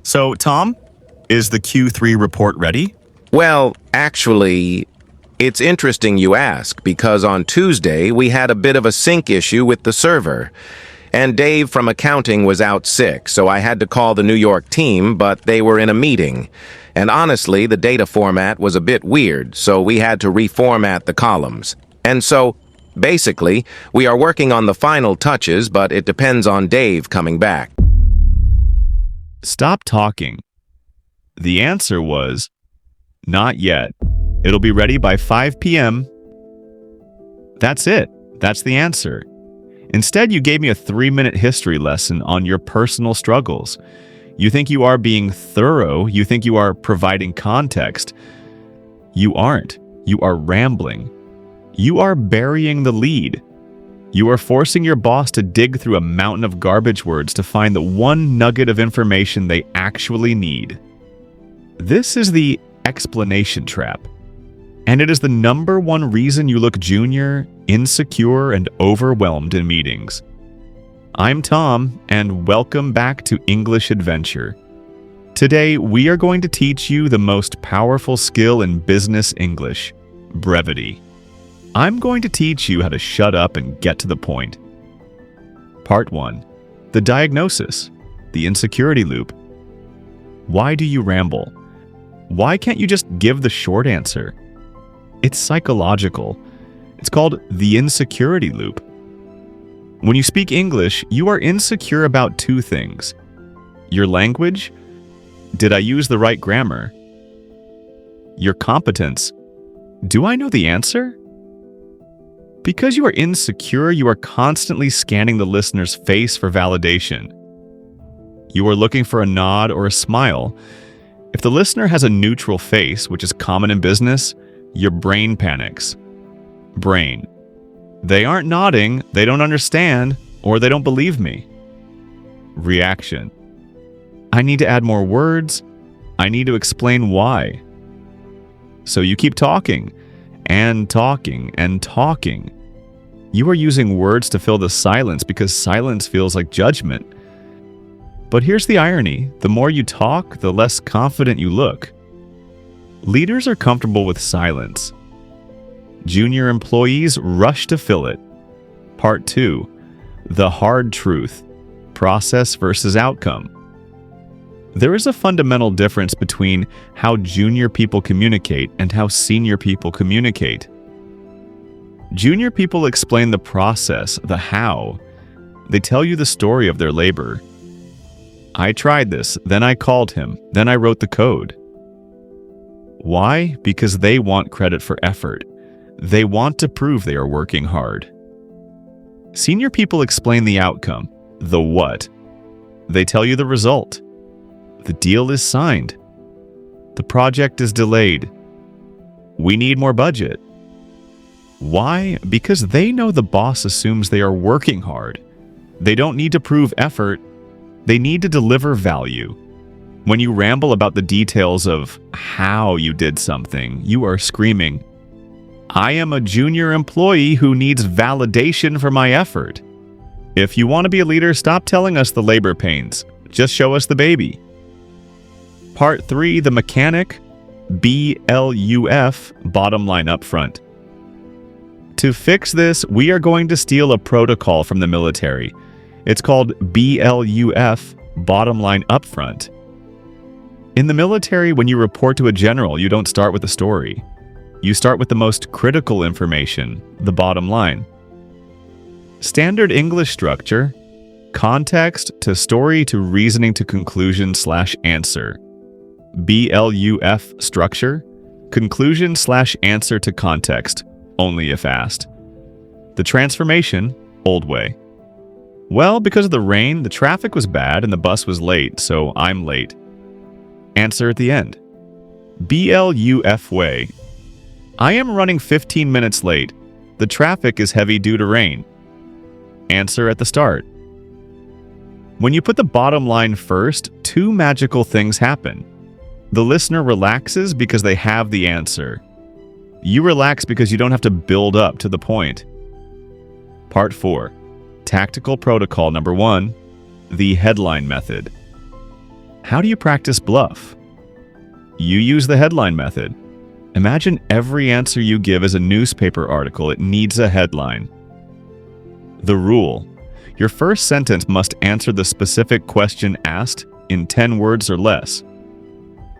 So, Tom, is the Q3 report ready? Well, actually, it's interesting you ask because on Tuesday we had a bit of a sync issue with the server. And Dave from accounting was out sick, so I had to call the New York team, but they were in a meeting. And honestly, the data format was a bit weird, so we had to reformat the columns. And so, basically, we are working on the final touches, but it depends on Dave coming back. Stop talking. The answer was, not yet. It'll be ready by 5 p.m. That's it. That's the answer. Instead, you gave me a 3-minute history lesson on your personal struggles. You think you are being thorough. You think you are providing context. You aren't. You are rambling. You are burying the lead. You are forcing your boss to dig through a mountain of garbage words to find the one nugget of information they actually need. This is the explanation trap. And it is the #1 reason you look junior, insecure, and overwhelmed in meetings. I'm Tom, and welcome back to English Adventure. Today, we are going to teach you the most powerful skill in business English, brevity. I'm going to teach you how to shut up and get to the point. Part 1. The diagnosis, the insecurity loop. Why do you ramble? Why can't you just give the short answer? It's psychological. It's called the insecurity loop. When you speak English, you are insecure about 2 things. Your language. Did I use the right grammar? Your competence. Do I know the answer? Because you are insecure, you are constantly scanning the listener's face for validation. You are looking for a nod or a smile. If the listener has a neutral face, which is common in business, your brain panics. Brain. They aren't nodding, they don't understand, or they don't believe me. Reaction. I need to add more words. I need to explain why. So you keep talking, and talking, and talking. You are using words to fill the silence because silence feels like judgment. But here's the irony. The more you talk, the less confident you look. Leaders are comfortable with silence. Junior employees rush to fill it. Part 2. The hard truth. Process versus outcome. There is a fundamental difference between how junior people communicate and how senior people communicate. Junior people explain the process, the how. They tell you the story of their labor. I tried this, then I called him, then I wrote the code. Why? Because they want credit for effort. They want to prove they are working hard. Senior people explain the outcome, the what. They tell you the result. The deal is signed. The project is delayed. We need more budget. Why? Because they know the boss assumes they are working hard. They don't need to prove effort. They need to deliver value. When you ramble about the details of how you did something, you are screaming, I am a junior employee who needs validation for my effort. If you want to be a leader, stop telling us the labor pains. Just show us the baby. Part 3, the mechanic, BLUF, bottom line up front. To fix this, we are going to steal a protocol from the military. It's called BLUF, bottom line up front. In the military, when you report to a general, you don't start with a story. You start with the most critical information, the bottom line. Standard English structure, context to story to reasoning to conclusion/answer. BLUF structure, conclusion/answer to context, only if asked. The transformation, old way. Well, because of the rain, the traffic was bad and the bus was late, so I'm late. Answer at the end. BLUF way. I am running 15 minutes late. The traffic is heavy due to rain. Answer at the start. When you put the bottom line first, 2 magical things happen. The listener relaxes because they have the answer. You relax because you don't have to build up to the point. Part 4. Tactical protocol number 1. The headline method. How do you practice bluff? You use the headline method. Imagine every answer you give is a newspaper article. It needs a headline. The rule. Your first sentence must answer the specific question asked in 10 words or less.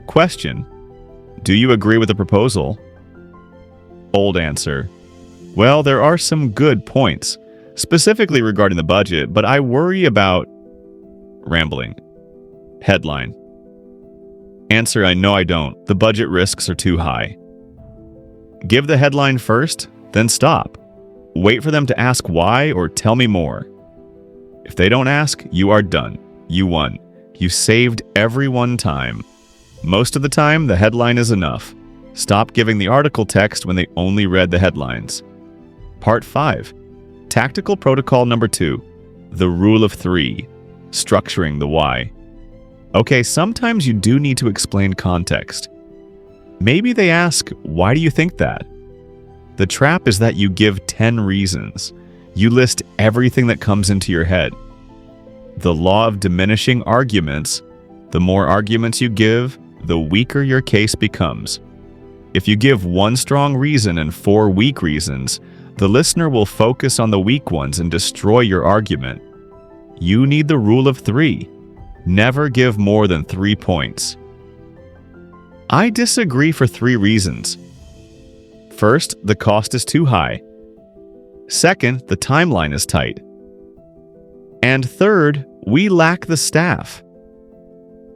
Question. Do you agree with the proposal? Old answer. Well, there are some good points, specifically regarding the budget, but I worry about... Rambling. Headline. Answer, I know I don't. The budget risks are too high. Give the headline first, then stop. Wait for them to ask why or tell me more. If they don't ask, you are done. You won. You saved everyone time. Most of the time, the headline is enough. Stop giving the article text when they only read the headlines. Part 5. Tactical Protocol number 2. The Rule of 3. Structuring the why. Okay, sometimes you do need to explain context. Maybe they ask, why do you think that? The trap is that you give 10 reasons. You list everything that comes into your head. The law of diminishing arguments. The more arguments you give, the weaker your case becomes. If you give one strong reason and 4 weak reasons, the listener will focus on the weak ones and destroy your argument. You need the rule of 3. Never give more than 3 points. I disagree for 3 reasons. First, the cost is too high. Second, the timeline is tight. And third, we lack the staff.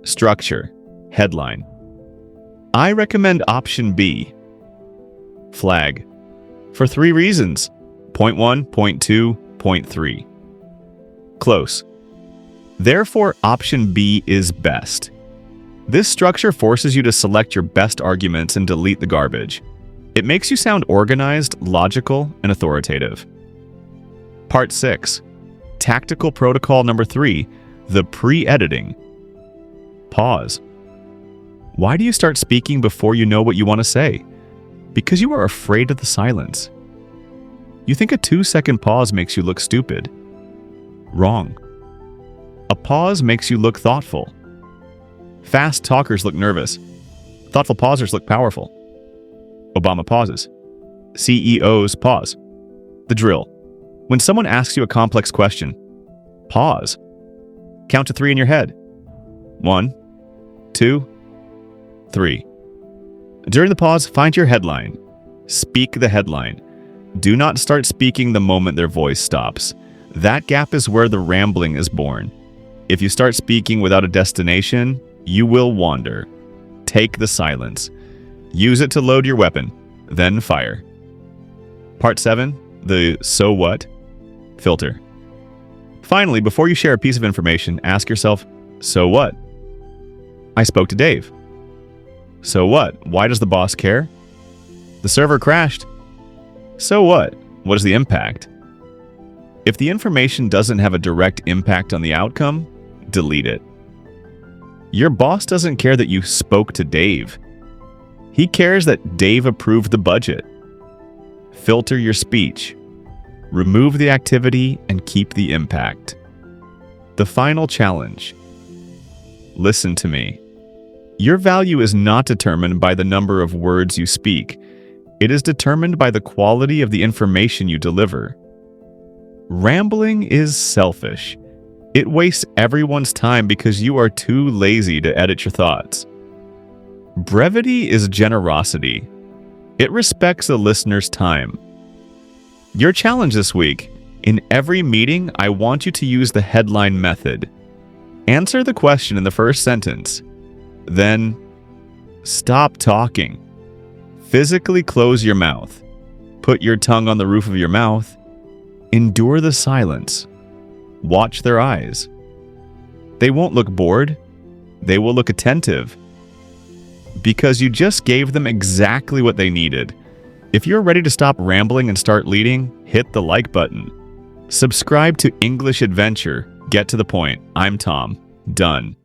Structure. Headline. I recommend option B. Flag. For 3 reasons. Point 1, point 2, point 3. Close. Therefore, option B is best. This structure forces you to select your best arguments and delete the garbage. It makes you sound organized, logical, and authoritative. Part 6. Tactical Protocol number 3. The pre-editing. Pause. Why do you start speaking before you know what you want to say? Because you are afraid of the silence. You think a 2-second pause makes you look stupid. Wrong. A pause makes you look thoughtful. Fast talkers look nervous. Thoughtful pausers look powerful. Obama pauses. CEOs pause. The drill. When someone asks you a complex question, pause. Count to 3 in your head. 1, 2, 3. During the pause, find your headline. Speak the headline. Do not start speaking the moment their voice stops. That gap is where the rambling is born. If you start speaking without a destination, you will wander. Take the silence. Use it to load your weapon, then fire. Part 7. The so what? Filter. Finally, before you share a piece of information, ask yourself, so what? I spoke to Dave. So what? Why does the boss care? The server crashed. So what? What is the impact? If the information doesn't have a direct impact on the outcome, delete it. Your boss doesn't care that you spoke to Dave. He cares that Dave approved the budget. Filter your speech. Remove the activity and keep the impact. The final challenge. Listen to me. Your value is not determined by the number of words you speak. It is determined by the quality of the information you deliver. Rambling is selfish. It wastes everyone's time because you are too lazy to edit your thoughts. Brevity is generosity. It respects the listener's time. Your challenge this week: in every meeting, I want you to use the headline method. Answer the question in the first sentence. Then, stop talking. Physically close your mouth. Put your tongue on the roof of your mouth. Endure the silence. Watch their eyes. They won't look bored. They will look attentive. Because you just gave them exactly what they needed. If you're ready to stop rambling and start leading, hit the like button. Subscribe to English Adventure. Get to the point. I'm Tom. Done.